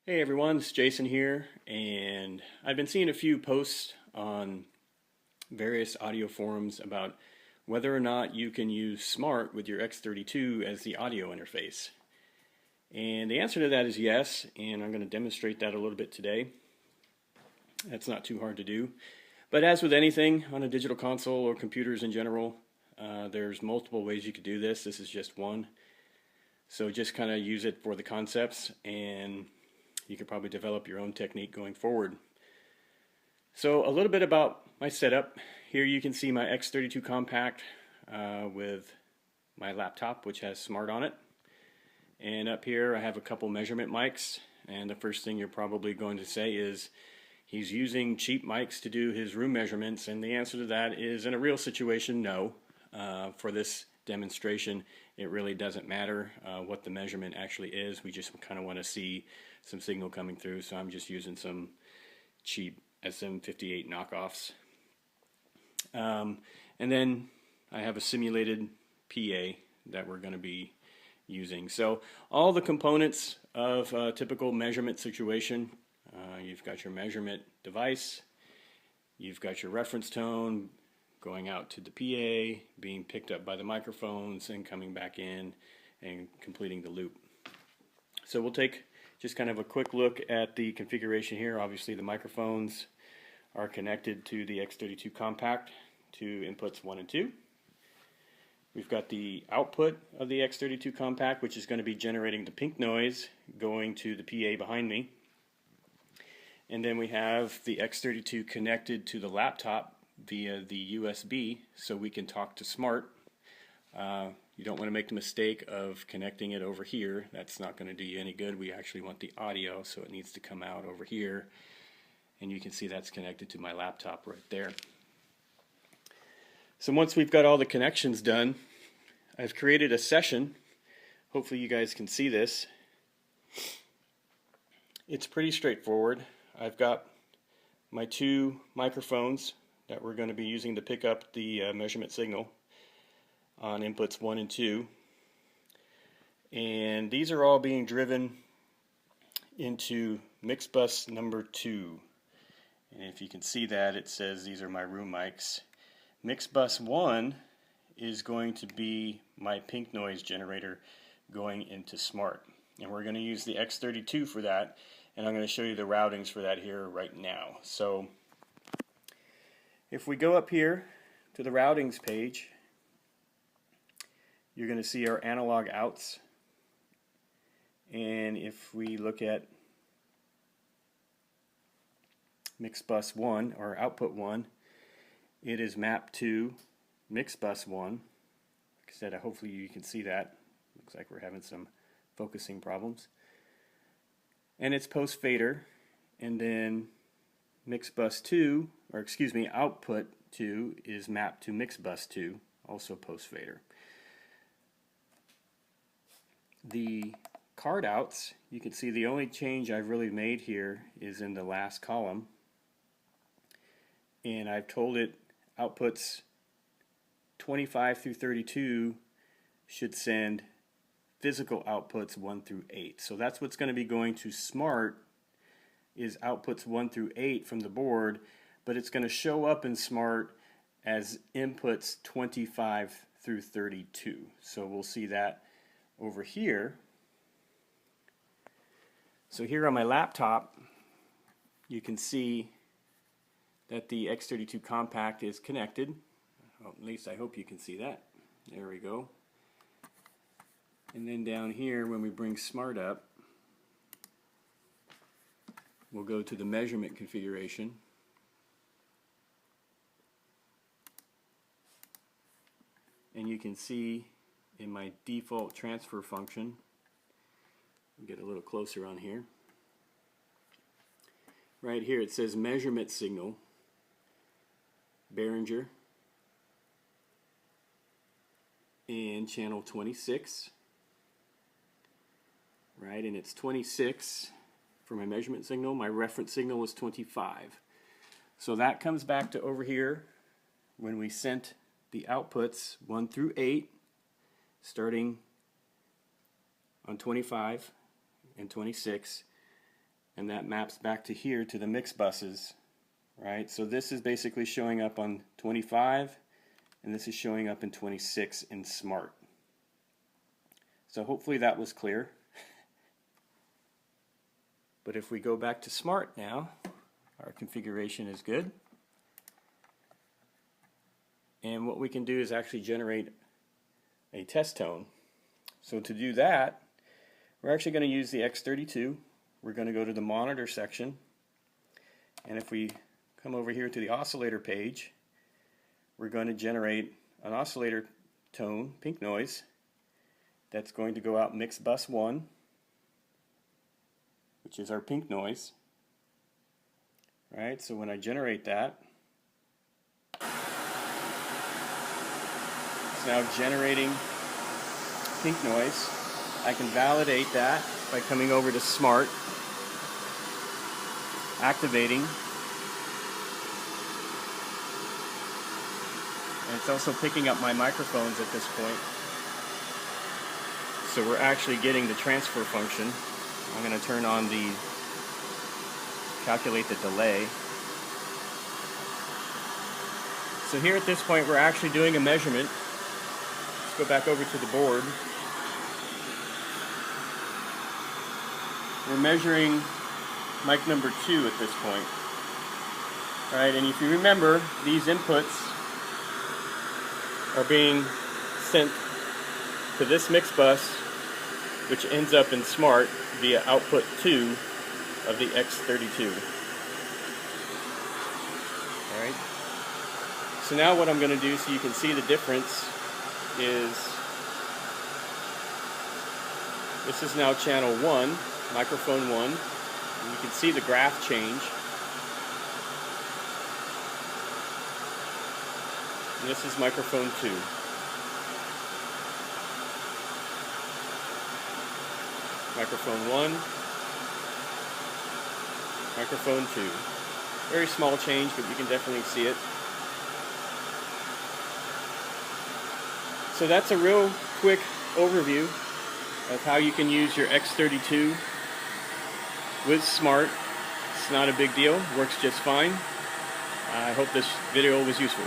Hey everyone, it's Jason here, and I've been seeing a few posts on various audio forums about whether or not you can use SMAART with your X32 as the audio interface. And the answer to that is yes, and I'm going to demonstrate that a little bit today. That's not too hard to do. But as with anything on a digital console or computers in general, there's multiple ways you could do this. This is just one. So just kind of use it for the concepts, and you could probably develop your own technique going forward. So a little bit about my setup. Here you can see my X32 compact with my laptop, which has SMAART on it. And up here I have a couple measurement mics, and the first thing you're probably going to say is he's using cheap mics to do his room measurements, and the answer to that is, in a real situation, no. For this demonstration, it really doesn't matter what the measurement actually is. We just kind of want to see some signal coming through, so I'm just using some cheap SM58 knockoffs. And then I have a simulated PA that we're going to be using. So all the components of a typical measurement situation, you've got your measurement device, you've got your reference tone going out to the PA, being picked up by the microphones, and coming back in and completing the loop. So we'll take just kind of a quick look at the configuration here. Obviously the microphones are connected to the X32 compact to inputs 1 and 2. We've got the output of the X32 compact, which is going to be generating the pink noise going to the PA behind me. And then we have the X32 connected to the laptop via the USB, so we can talk to SMAART. You don't want to make the mistake of connecting it over here. That's not going to do you any good. We actually want the audio, so it needs to come out over here. And you can see that's connected to my laptop right there. So once we've got all the connections done, I've created a session. Hopefully you guys can see this. It's pretty straightforward. I've got my two microphones that we're going to be using to pick up the measurement signal on inputs 1 and 2. And these are all being driven into mix bus number 2. And if you can see that, it says these are my room mics. Mix bus 1 is going to be my pink noise generator going into SMAART. And we're going to use the X32 for that, and I'm going to show you the routings for that here right now. So if we go up here to the routings page, you're going to see our analog outs. And if we look at mix bus 1, or output 1, it is mapped to mix bus 1. Like I said, hopefully you can see that. Looks like we're having some focusing problems. And it's post fader, and then mix bus 2, or excuse me, output 2 is mapped to mix bus 2, also post fader. The card outs, you can see the only change I've really made here is in the last column, and I've told it outputs 25 through 32 should send physical outputs 1 through 8. So that's what's going to be going to SMAART, is outputs 1 through 8 from the board, but it's going to show up in SMAART as inputs 25 through 32. So we'll see that over here. So here on my laptop, you can see that the X32 compact is connected. Well, at least I hope you can see that. There we go. And then down here, when we bring SMAART up, we'll go to the measurement configuration. And you can see in my default transfer function, I'll get a little closer on here. Right here it says measurement signal, Behringer, and channel 26. Right, and it's 26 for my measurement signal. My reference signal is 25. So that comes back to over here when we sent the outputs 1 through 8, starting on 25 and 26, and that maps back to here to the mix buses, right? So this is basically showing up on 25, and this is showing up in 26 in SMAART. So hopefully that was clear. But if we go back to SMAART now, our configuration is good. And what we can do is actually generate a test tone. So to do that, we're actually going to use the X32. We're going to go to the monitor section, and if we come over here to the oscillator page, we're going to generate an oscillator tone, pink noise, that's going to go out mix bus 1, which is our pink noise. Alright, so when I generate that, it's now generating pink noise. I can validate that by coming over to SMAART, activating, and it's also picking up my microphones at this point. So we're actually getting the transfer function. I'm going to turn on the calculate the delay. So here at this point we're actually doing a measurement. Let's go back over to the board. We're measuring mic number 2 at this point. Alright, and if you remember, these inputs are being sent to this mix bus, which ends up in SMAART via output 2 of the X32. Alright, so now what I'm going to do so you can see the difference is, this is now channel 1, microphone 1, and you can see the graph change. And this is microphone 2. Microphone 1, microphone 2. Very small change, but you can definitely see it. So that's a real quick overview of how you can use your X32 with SMAART. It's not a big deal, works just fine. I hope this video was useful.